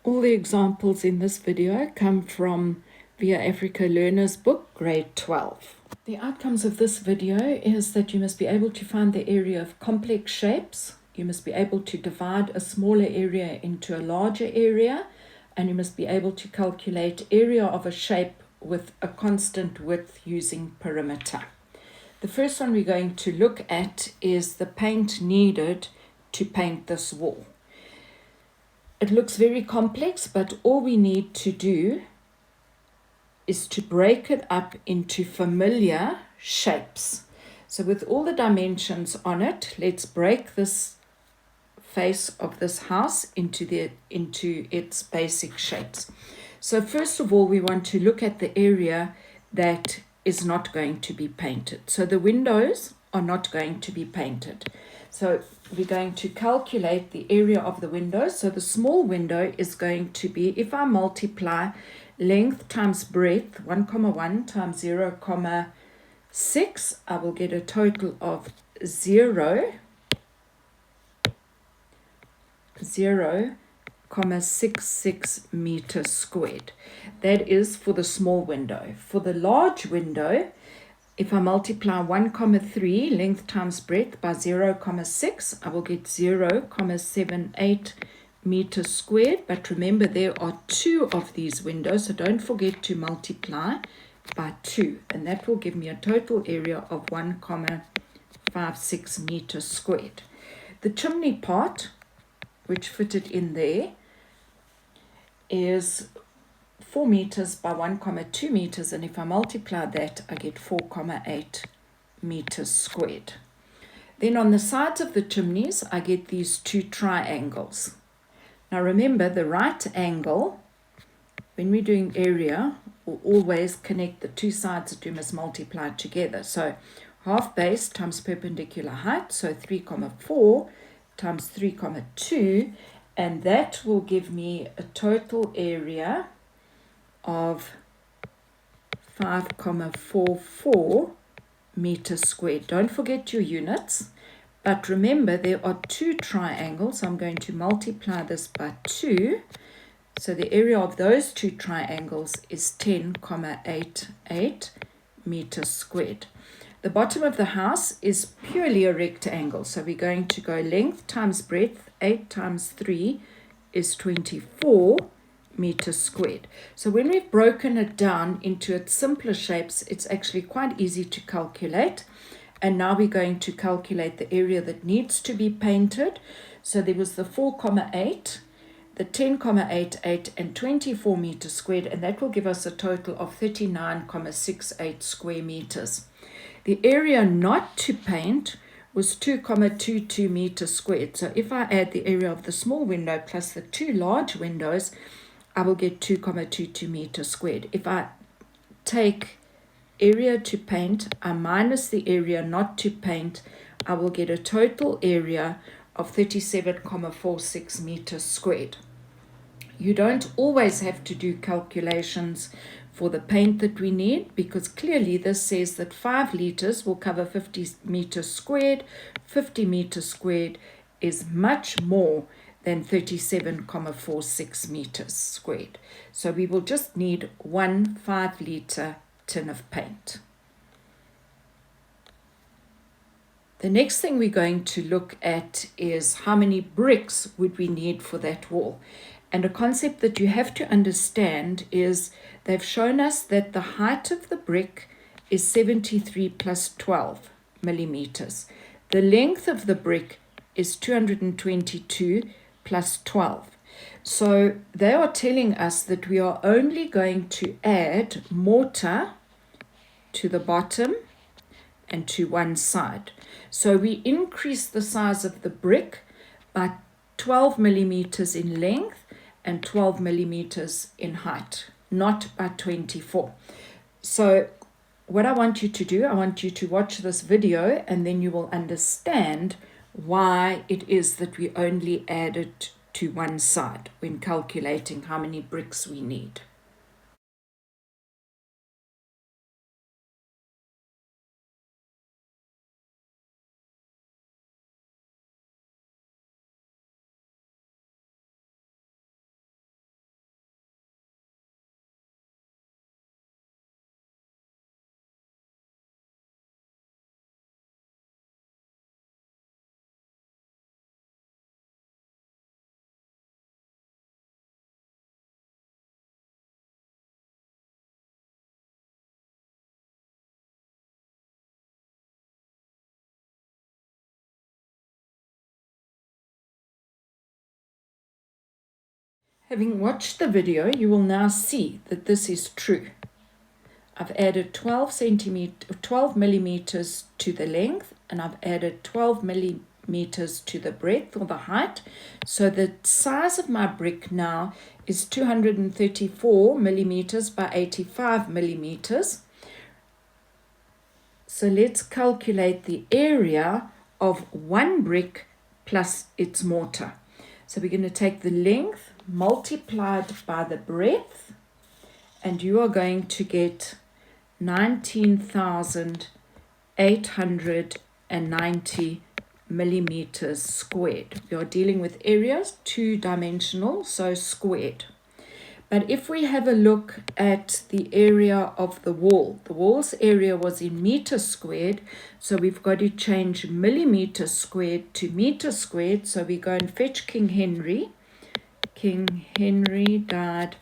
All the examples in this video come from Via Africa Learner's book, grade 12. The outcomes of this video is that you must be able to find the area of complex shapes, you must be able to divide a smaller area into a larger area, and you must be able to calculate area of a shape with a constant width using perimeter. The first one we're going to look at is the paint needed to paint this wall. It looks very complex, but all we need to do is to break it up into familiar shapes. So with all the dimensions on it, let's break this face of this house into its basic shapes. So first of all, we want to look at the area that is not going to be painted. So the windows are not going to be painted. So we're going to calculate the area of the window. So the small window is going to be, if I multiply length times breadth, 1,1 times 0,6, I will get a total of 0,66 meters squared. That is for the small window. For the large window, if I multiply 1,3 length times breadth by 0,6, I will get 0,78 meters squared. But remember, there are two of these windows, so don't forget to multiply by 2. And that will give me a total area of 1,56 meters squared. The chimney part, which fitted in there, is 4 meters by 1,2 meters, and if I multiply that, I get 4,8 meters squared. Then on the sides of the chimneys, I get these two triangles. Now remember, the right angle, when we're doing area, will always connect the two sides that we must multiply together. So half base times perpendicular height, so 3,4 times 3,2, and that will give me a total area of 5,44 meters squared. Don't forget your units, but remember there are two triangles. I'm going to multiply this by 2. So the area of those two triangles is 10,88 meters squared. The bottom of the house is purely a rectangle. So we're going to go length times breadth, 8 times 3 is 24 meters squared. So when we've broken it down into its simpler shapes, it's actually quite easy to calculate. And now we're going to calculate the area that needs to be painted. So there was the 4,8, the 10,88, and 24 meters squared, and that will give us a total of 39,68 square meters. The area not to paint was 2,22 meters squared. So if I add the area of the small window plus the two large windows, I will get 2,22 meters squared. If I take area to paint, I minus the area not to paint, I will get a total area of 37,46 meters squared. You don't always have to do calculations for the paint that we need, because clearly this says that 5 liters will cover 50 meters squared. 50 meters squared is much more than 37,46 meters squared. So we will just need 1 5-liter tin of paint. The next thing we're going to look at is how many bricks would we need for that wall. And a concept that you have to understand is they've shown us that the height of the brick is 73 plus 12 millimeters. The length of the brick is 222 plus 12. So they are telling us that we are only going to add mortar to the bottom and to one side. So we increase the size of the brick by 12 millimeters in length and 12 millimeters in height, not by 24. So what I want you to do, I want you to watch this video, and then you will understand why it is that we only added to one side when calculating how many bricks we need. Having watched the video, you will now see that this is true. I've added 12 millimeters to the length, and I've added 12 millimeters to the breadth or the height. So the size of my brick now is 234 millimeters by 85 millimeters. So let's calculate the area of one brick plus its mortar. So we're going to take the length multiplied by the breadth, and you are going to get 19,890 millimeters squared. We are dealing with areas, two-dimensional, so squared. But if we have a look at the area of the wall's area was in meters squared, so we've got to change millimeters squared to meters squared. So we go and fetch King Henry. King Henry died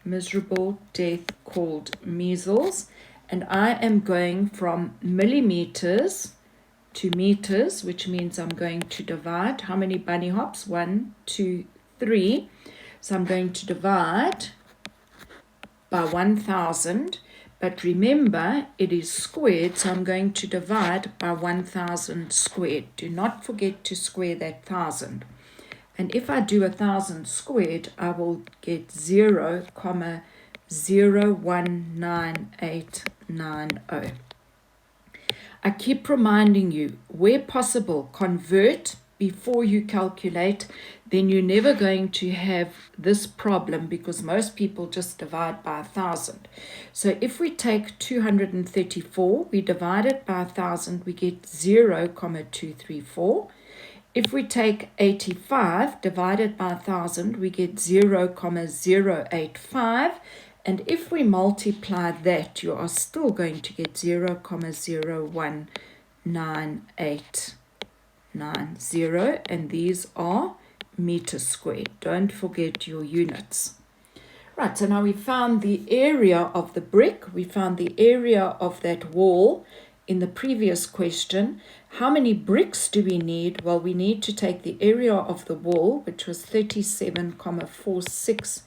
miserable death called measles. And I am going from millimeters to meters, which means I'm going to divide. How many bunny hops? 1, 2, 3. So I'm going to divide by 1,000. But remember, it is squared, so I'm going to divide by 1,000 squared. Do not forget to square that 1,000. And if I do 1,000 squared, I will get 0,019890. I keep reminding you, where possible, convert before you calculate. Then you're never going to have this problem, because most people just divide by 1,000. So if we take 234, we divide it by 1,000, we get 0,234. If we take 85 divided by 1,000, we get 0,085. And if we multiply that, you are still going to get 0,019,890. And these are meters squared. Don't forget your units. Right, so now we found the area of the brick. We found the area of that wall in the previous question. How many bricks do we need? Well, we need to take the area of the wall, which was 37,46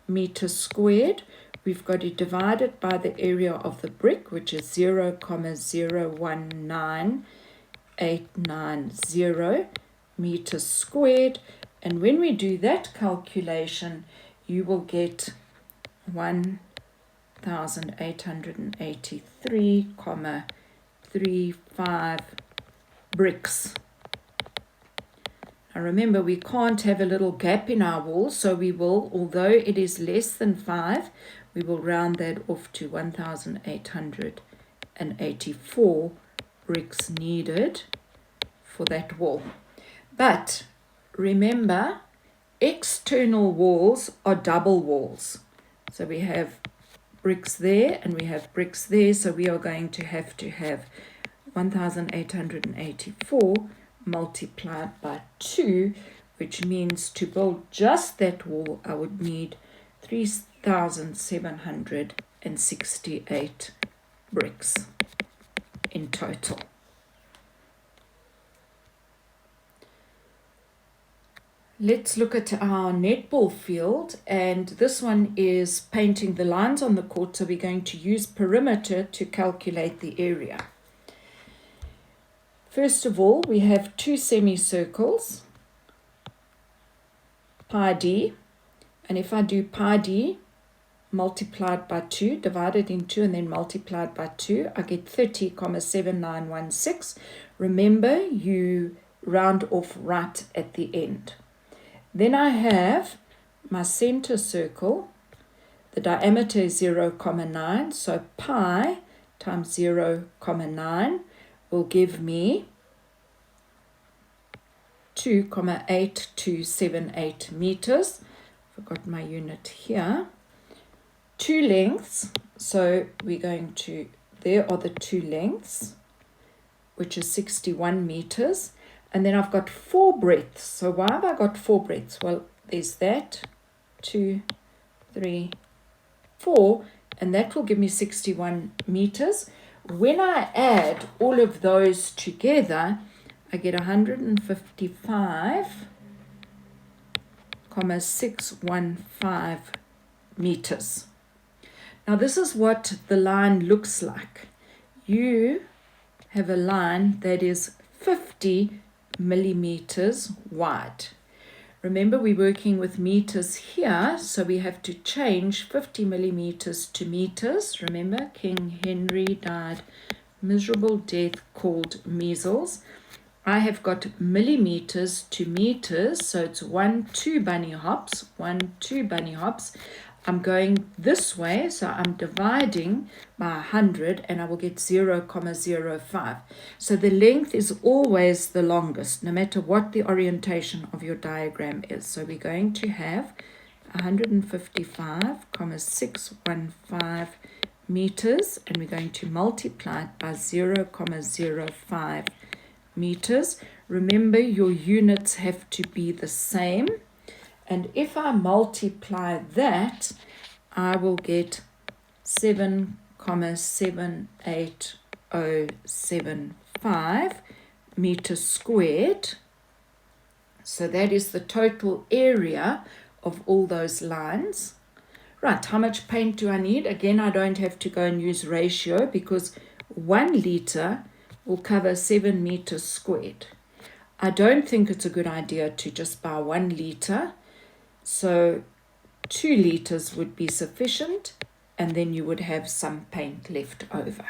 meters squared. We've got to divide it by the area of the brick, which is 0,019890 meters squared. And when we do that calculation, you will get 1,883,35 bricks. Now remember, we can't have a little gap in our wall, so we will, although it is less than 5, we will round that off to 1,884 bricks needed for that wall. But remember, external walls are double walls. So we have bricks there and we have bricks there, so we are going to have 1,884 multiplied by 2, which means to build just that wall, I would need 3,768 bricks in total. Let's look at our netball field, and this one is painting the lines on the court, so we're going to use perimeter to calculate the area. First of all, we have two semicircles, pi d, and if I do pi d multiplied by 2, divided in 2 and then multiplied by 2, I get 30,7916. Remember, you round off right at the end. Then I have my center circle. The diameter is 0,9, so pi times 0,9 will give me 2,8278 meters. Forgot my unit here. Two lengths, so we're going to, there are the two lengths, which is 61 meters. And then I've got 4 breadths. So why have I got 4 breadths? Well, there's that, 2, 3, 4, and that will give me 61 meters. When I add all of those together, I get 155 0.615 meters. Now this is what the line looks like. You have a line that is 50 millimeters wide. Remember, we're working with meters here, so we have to change 50 millimeters to meters. Remember, King Henry died miserable death called measles. I have got millimeters to meters, so it's 2 bunny hops, 2 bunny hops. I'm going this way, so I'm dividing by 100 and I will get 0.05. So the length is always the longest, no matter what the orientation of your diagram is. So we're going to have 155,615 meters, and we're going to multiply it by 0.05 meters. Remember, your units have to be the same. And if I multiply that, I will get 7,78075 meters squared. So that is the total area of all those lines. Right, how much paint do I need? Again, I don't have to go and use ratio because 1 liter will cover 7 meters squared. I don't think it's a good idea to just buy 1 liter. So 2 liters would be sufficient, and then you would have some paint left over.